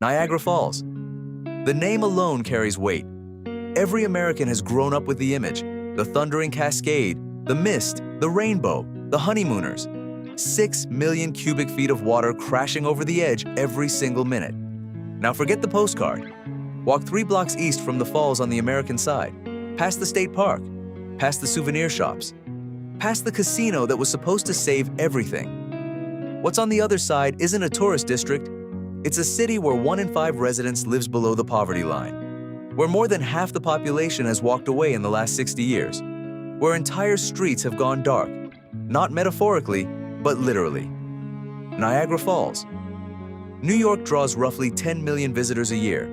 Niagara Falls. The name alone carries weight. Every American has grown up with the image, the thundering cascade, the mist, the rainbow, the honeymooners. 6 million cubic feet of water crashing over the edge every single minute. Now forget the postcard. Walk 3 blocks east from the falls on the American side, past the state park, past the souvenir shops, past the casino that was supposed to save everything. What's on the other side isn't a tourist district. It's a city where 1 in 5 residents lives below the poverty line, where more than half the population has walked away in the last 60 years, where entire streets have gone dark, not metaphorically, but literally. Niagara Falls. New York draws roughly 10 million visitors a year,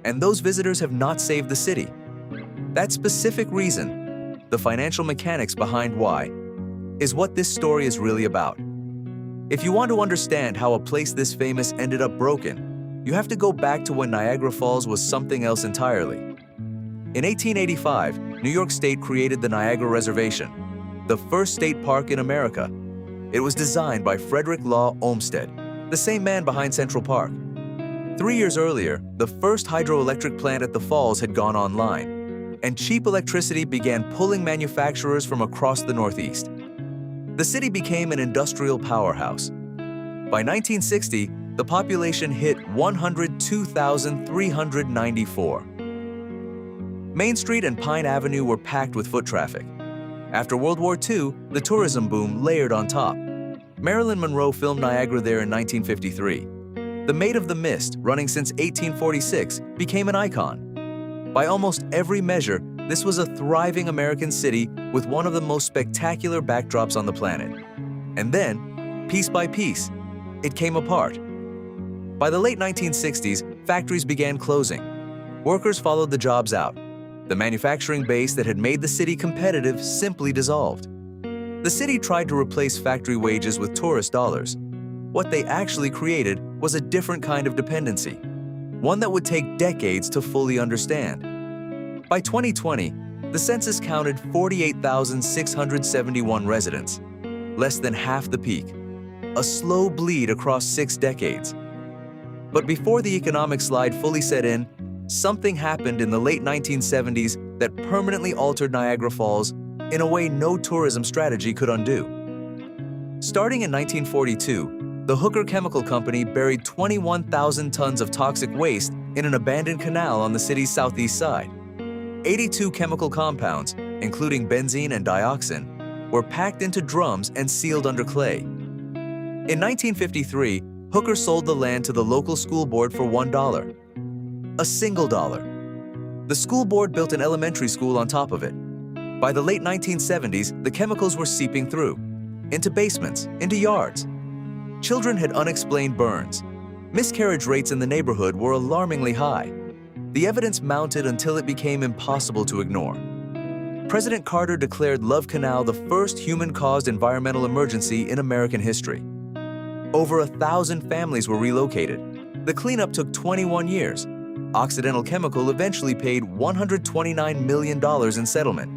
and those visitors have not saved the city. That specific reason, the financial mechanics behind why, is what this story is really about. If you want to understand how a place this famous ended up broken, you have to go back to when Niagara Falls was something else entirely. In 1885, New York State created the Niagara Reservation, the first state park in America. It was designed by Frederick Law Olmsted, the same man behind Central Park. 3 years earlier, the first hydroelectric plant at the falls had gone online, and cheap electricity began pulling manufacturers from across the Northeast. The city became an industrial powerhouse. By 1960, the population hit 102,394. Main Street and Pine Avenue were packed with foot traffic. After World War II, the tourism boom layered on top. Marilyn Monroe filmed Niagara there in 1953. The Maid of the Mist, running since 1846, became an icon. By almost every measure, this was a thriving American city with one of the most spectacular backdrops on the planet. And then, piece by piece, it came apart. By the late 1960s, factories began closing. Workers followed the jobs out. The manufacturing base that had made the city competitive simply dissolved. The city tried to replace factory wages with tourist dollars. What they actually created was a different kind of dependency, one that would take decades to fully understand. By 2020, the census counted 48,671 residents, less than half the peak, a slow bleed across 6 decades. But before the economic slide fully set in, something happened in the late 1970s that permanently altered Niagara Falls in a way no tourism strategy could undo. Starting in 1942, the Hooker Chemical Company buried 21,000 tons of toxic waste in an abandoned canal on the city's southeast side. 82 chemical compounds, including benzene and dioxin, were packed into drums and sealed under clay. In 1953, Hooker sold the land to the local school board for $1. A single dollar. The school board built an elementary school on top of it. By the late 1970s, the chemicals were seeping through, into basements, into yards. Children had unexplained burns. Miscarriage rates in the neighborhood were alarmingly high. The evidence mounted until it became impossible to ignore. President Carter declared Love Canal the first human-caused environmental emergency in American history. Over 1,000 families were relocated. The cleanup took 21 years. Occidental Chemical eventually paid $129 million in settlement.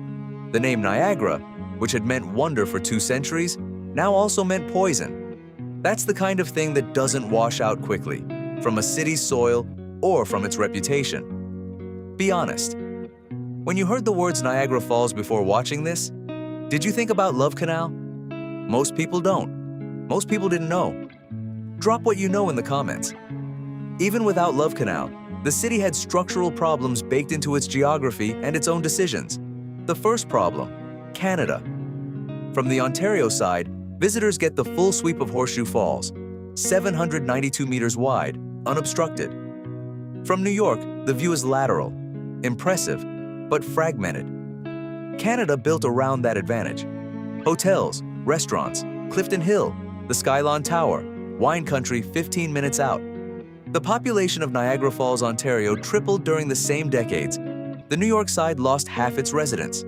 The name Niagara, which had meant wonder for 2 centuries, now also meant poison. That's the kind of thing that doesn't wash out quickly, from a city's soil or from its reputation. Be honest. When you heard the words Niagara Falls before watching this, did you think about Love Canal? Most people don't. Most people didn't know. Drop what you know in the comments. Even without Love Canal, the city had structural problems baked into its geography and its own decisions. The first problem, Canada. From the Ontario side, visitors get the full sweep of Horseshoe Falls, 792 meters wide, unobstructed. From New York, the view is lateral, impressive, but fragmented. Canada built around that advantage. Hotels, restaurants, Clifton Hill, the Skylon Tower, wine country 15 minutes out. The population of Niagara Falls, Ontario tripled during the same decades. The New York side lost half its residents.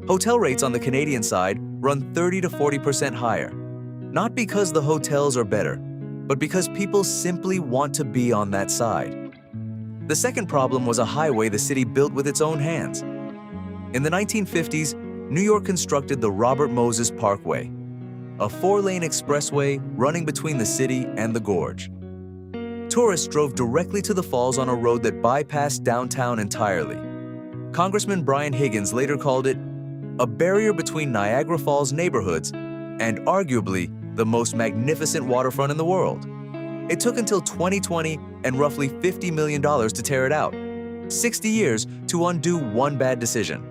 Hotel rates on the Canadian side run 30 to 40% higher. Not because the hotels are better, but because people simply want to be on that side. The second problem was a highway the city built with its own hands. In the 1950s, New York constructed the Robert Moses Parkway, a 4-lane expressway running between the city and the gorge. Tourists drove directly to the falls on a road that bypassed downtown entirely. Congressman Brian Higgins later called it a barrier between Niagara Falls neighborhoods and arguably the most magnificent waterfront in the world. It took until 2020 and roughly $50 million to tear it out, 60 years to undo one bad decision.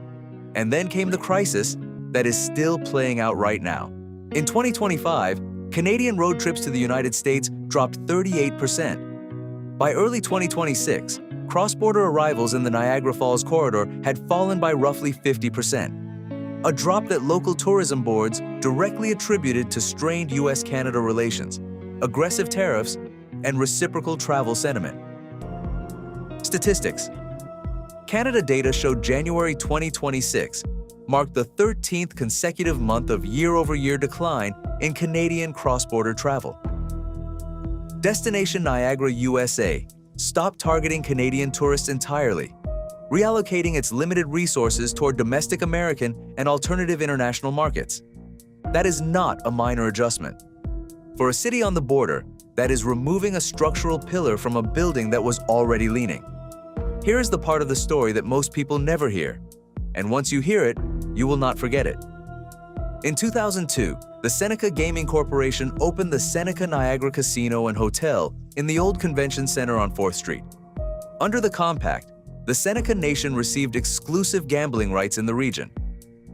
And then came the crisis that is still playing out right now. In 2025, Canadian road trips to the United States dropped 38%. By early 2026, cross-border arrivals in the Niagara Falls corridor had fallen by roughly 50%, a drop that local tourism boards directly attributed to strained US-Canada relations, aggressive tariffs, and reciprocal travel sentiment. Statistics. Canada data showed January 2026 marked the 13th consecutive month of year-over-year decline in Canadian cross-border travel. Destination Niagara, USA stopped targeting Canadian tourists entirely, reallocating its limited resources toward domestic American and alternative international markets. That is not a minor adjustment. For a city on the border, that is removing a structural pillar from a building that was already leaning. Here is the part of the story that most people never hear, and once you hear it, you will not forget it. In 2002, the Seneca Gaming Corporation opened the Seneca Niagara Casino and Hotel in the old convention center on 4th Street. Under the compact, the Seneca Nation received exclusive gambling rights in the region.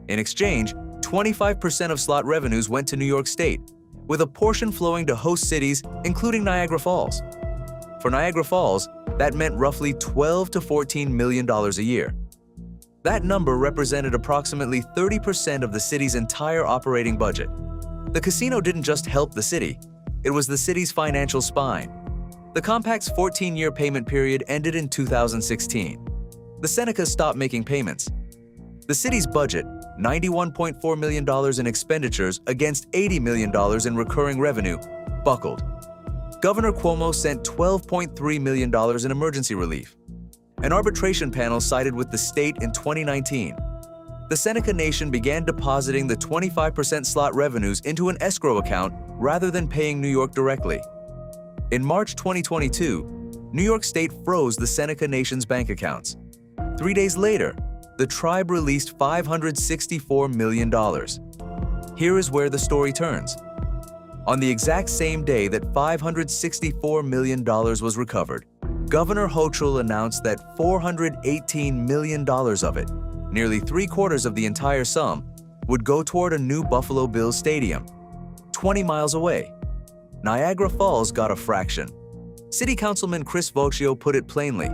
In exchange, 25% of slot revenues went to New York State, with a portion flowing to host cities, including Niagara Falls. For Niagara Falls, that meant roughly $12 to $14 million a year. That number represented approximately 30% of the city's entire operating budget. The casino didn't just help the city, it was the city's financial spine. The compact's 14-year payment period ended in 2016. The Seneca stopped making payments. The city's budget, $91.4 million in expenditures against $80 million in recurring revenue, buckled. Governor Cuomo sent $12.3 million in emergency relief. An arbitration panel sided with the state in 2019. The Seneca Nation began depositing the 25% slot revenues into an escrow account rather than paying New York directly. In March 2022, New York State froze the Seneca Nation's bank accounts. 3 days later, the tribe released $564 million. Here is where the story turns. On the exact same day that $564 million was recovered, Governor Hochul announced that $418 million of it, nearly 3/4 of the entire sum, would go toward a new Buffalo Bills stadium, 20 miles away. Niagara Falls got a fraction. City Councilman Chris Vocchio put it plainly.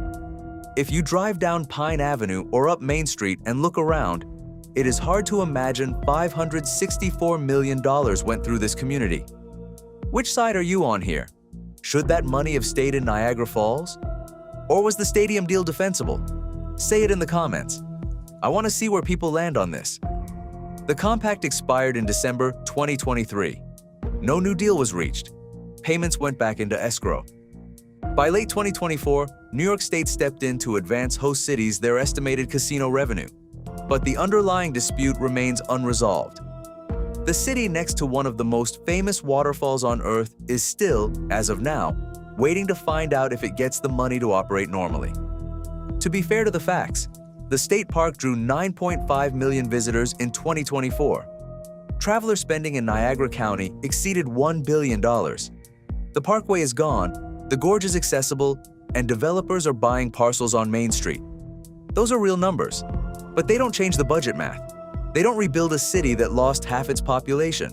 If you drive down Pine Avenue or up Main Street and look around, it is hard to imagine $564 million went through this community. Which side are you on here? Should that money have stayed in Niagara Falls? Or was the stadium deal defensible? Say it in the comments. I want to see where people land on this. The compact expired in December 2023. No new deal was reached. Payments went back into escrow. By late 2024, New York State stepped in to advance host cities their estimated casino revenue. But the underlying dispute remains unresolved. The city next to one of the most famous waterfalls on Earth is still, as of now, waiting to find out if it gets the money to operate normally. To be fair to the facts, the state park drew 9.5 million visitors in 2024. Traveler spending in Niagara County exceeded $1 billion. The parkway is gone, the gorge is accessible, and developers are buying parcels on Main Street. Those are real numbers, but they don't change the budget math. They don't rebuild a city that lost half its population.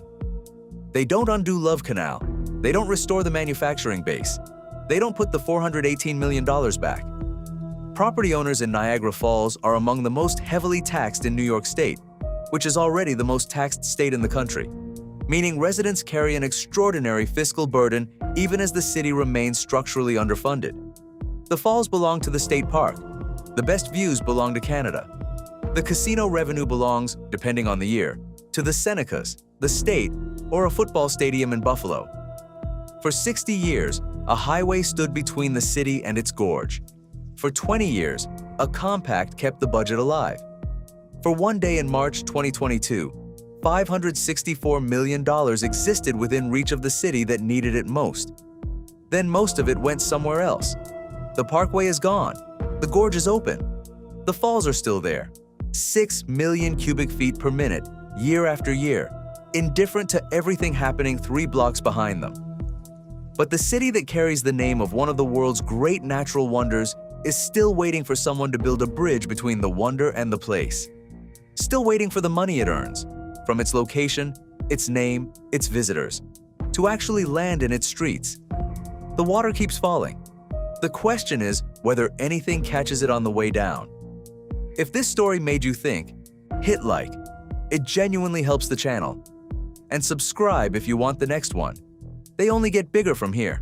They don't undo Love Canal. They don't restore the manufacturing base. They don't put the $418 million back. Property owners in Niagara Falls are among the most heavily taxed in New York State, which is already the most taxed state in the country, meaning residents carry an extraordinary fiscal burden even as the city remains structurally underfunded. The falls belong to the state park. The best views belong to Canada. The casino revenue belongs, depending on the year, to the Senecas, the state, or a football stadium in Buffalo. For 60 years, a highway stood between the city and its gorge. For 20 years, a compact kept the budget alive. For one day in March 2022, $564 million existed within reach of the city that needed it most. Then most of it went somewhere else. The parkway is gone. The gorge is open. The falls are still there. 6 million cubic feet per minute, year after year, indifferent to everything happening 3 blocks behind them. But the city that carries the name of one of the world's great natural wonders is still waiting for someone to build a bridge between the wonder and the place. Still waiting for the money it earns, from its location, its name, its visitors, to actually land in its streets. The water keeps falling. The question is whether anything catches it on the way down. If this story made you think, hit like. It genuinely helps the channel. And subscribe if you want the next one. They only get bigger from here.